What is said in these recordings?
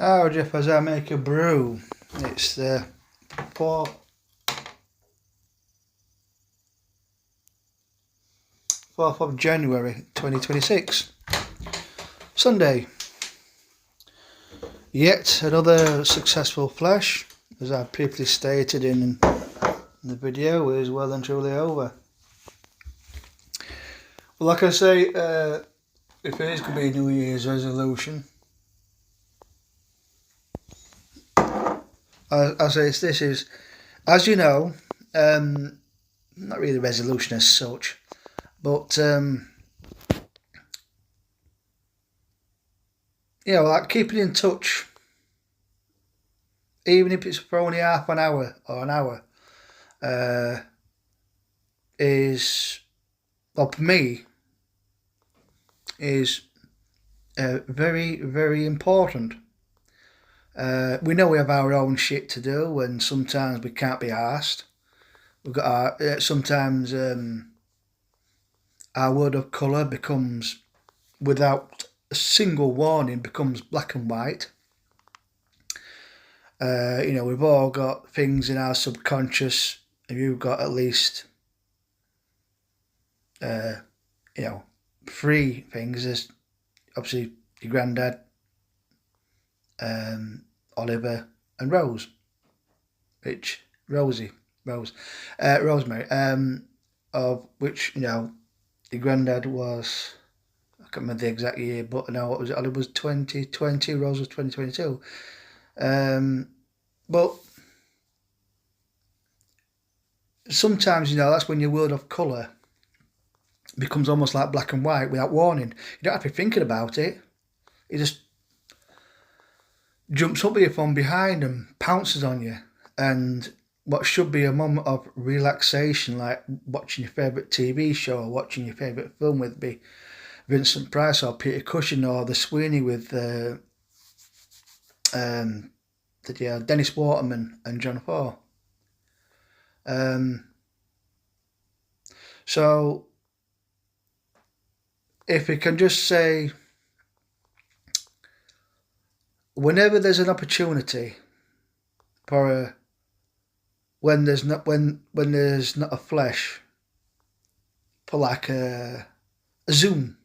Now, Jeff, as I make a brew, it's the 4th of January 2026, Sunday. Yet another successful flash, as I previously stated in the video, is well and truly over. Well, like I say, if it is going to be a New Year's resolution, I say this is, as you know, not really a resolution as such, but like keeping in touch, even if it's for only half an hour or an hour, is, well, for me, is very, very important. We know we have our own shit to do, and sometimes we can't be arsed. We've got our sometimes our word of colour becomes, without a single warning, becomes black and white. We've all got things in our subconscious. You've got at least, 3 things. There's obviously your granddad, Oliver, and Rose. Rosemary. Of which, your granddad was, I can't remember the exact year, but no, what was it? Oliver was 2020, Rose was 2022. But sometimes, that's when your world of colour becomes almost like black and white without warning. You don't have to be thinking about it. It just jumps up with you from behind and pounces on you. And what should be a moment of relaxation, like watching your favourite TV show or watching your favourite film, with be Vincent Price or Peter Cushing or The Sweeney with Dennis Waterman and John Ford. So if we can just say, whenever there's an opportunity for when there's not a flesh, for like a Zoom,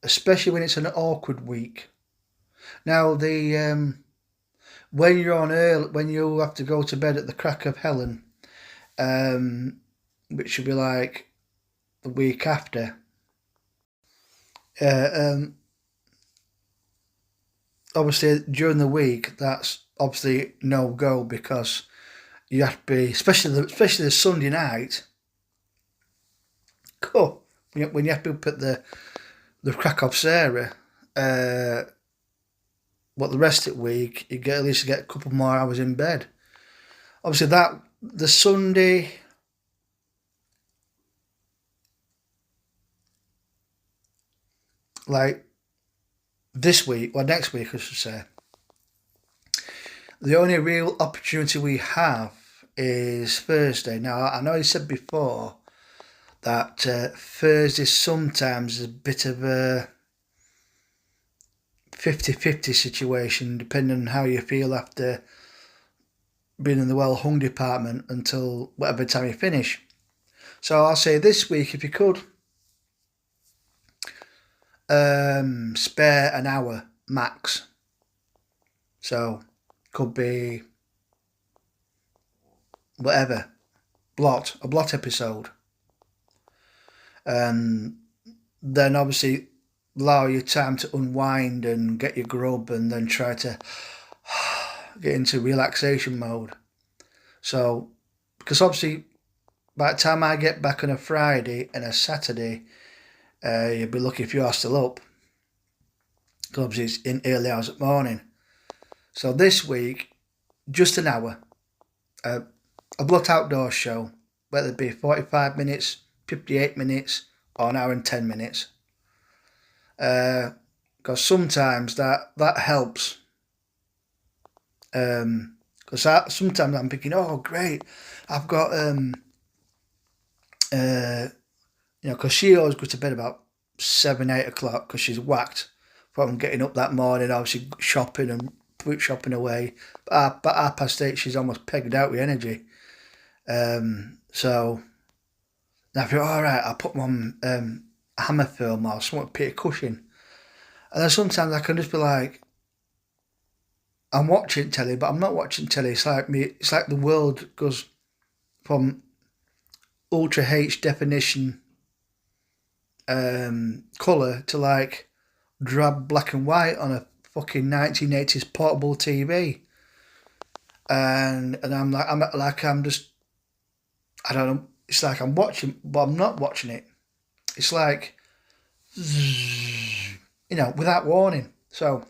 especially when it's an awkward week. Now when you're on early, when you have to go to bed at the crack of Helen, which should be like the week after. Obviously during the week, that's obviously no go, because you have to be, especially the Sunday night. Cool. When you have to be up at the crack of Sarah, the rest of the week you at least get a couple more hours in bed. Obviously the Sunday, like this week, or next week I should say, the only real opportunity we have is Thursday. Now, I know you said before that Thursday sometimes is a bit of a 50-50 situation, depending on how you feel after being in the well hung department until whatever time you finish. So I'll say this week, if you could spare an hour max. So could be whatever, a blot episode, and then obviously allow you time to unwind and get your grub, and then try to get into relaxation mode. So, because obviously by the time I get back on a Friday and a Saturday, you'll be lucky if you are still up, because obviously it's in early hours of the morning. So this week, just an hour, a blot outdoor show, whether it be 45 minutes, 58 minutes, or an hour and 10 minutes. Because sometimes that helps. Because sometimes I'm thinking, oh great, I've got because she always goes to bed about 7, 8 o'clock because she's whacked from getting up that morning, obviously shopping and fruit shopping away. But 8:30, she's almost pegged out with energy. So I feel all right. I'll put on Hammer film or something, Peter Cushing, and then sometimes I can just be like, I'm watching telly, but I'm not watching telly. It's like me. It's like the world goes from ultra H definition colour to like drab black and white on a fucking 1980s portable TV, and I'm just, I don't know. It's like I'm watching, but I'm not watching it. It's like, without warning. So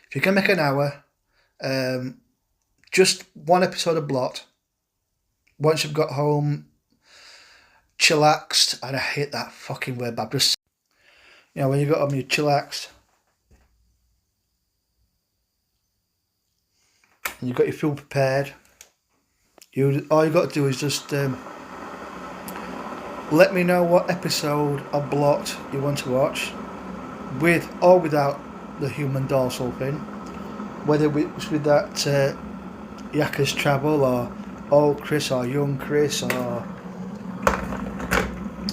if you can make an hour, just one episode of Blot. Once you've got home, chillaxed, and I hate that fucking word, but just, when you got home, you chillaxed, and you've got your food prepared. All you got to do is just let me know what episode of Blot you want to watch, with or without the human dorsal fin, whether it's with that Yakker's Travel or Old Chris or Young Chris, or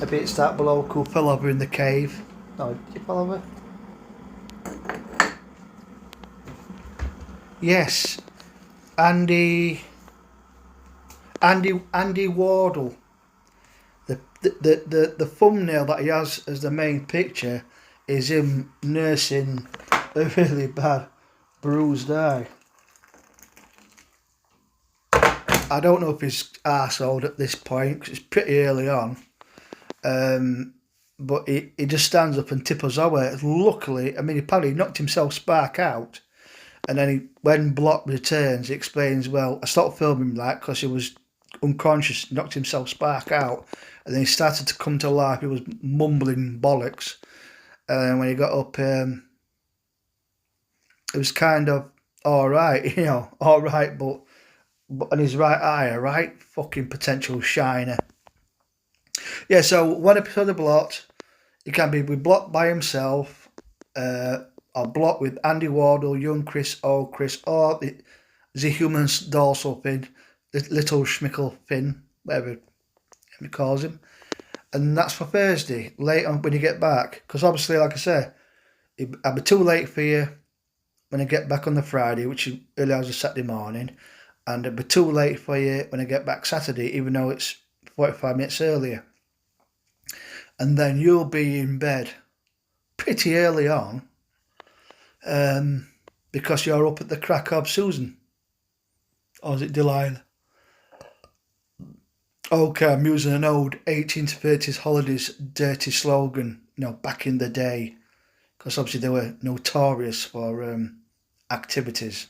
if it's that bloke who fell over in the cave. No, did you fall over? Yes, Andy Wardle. The thumbnail that he has as the main picture is him nursing a really bad bruised eye. I don't know if he's arseholed at this point because it's pretty early on. But he just stands up and tipples over. Luckily, I mean, he probably knocked himself spark out. And then when Block returns, he explains, well, I stopped filming that because he was unconscious, knocked himself spark out. And then he started to come to life. He was mumbling bollocks. And when he got up, it was kind of all right, all right, but on his right eye, a right fucking potential shiner. Yeah, so one episode of Blot, it can be with Blot by himself, or Blot with Andy Wardle, Young Chris, Old Chris, or the human's dorsal fin, the little schmickle fin, whatever he calls him. And that's for Thursday, late on when you get back. Because obviously, like I say, I'll be too late for you when I get back on the Friday, which is early hours of Saturday morning. And it'll be too late for you when I get back Saturday, even though it's 45 minutes earlier. And then you'll be in bed pretty early on, because you're up at the crack of Susan. Or is it Delilah? Okay, I'm using an old 1830s holidays dirty slogan, back in the day. Because obviously they were notorious for activities.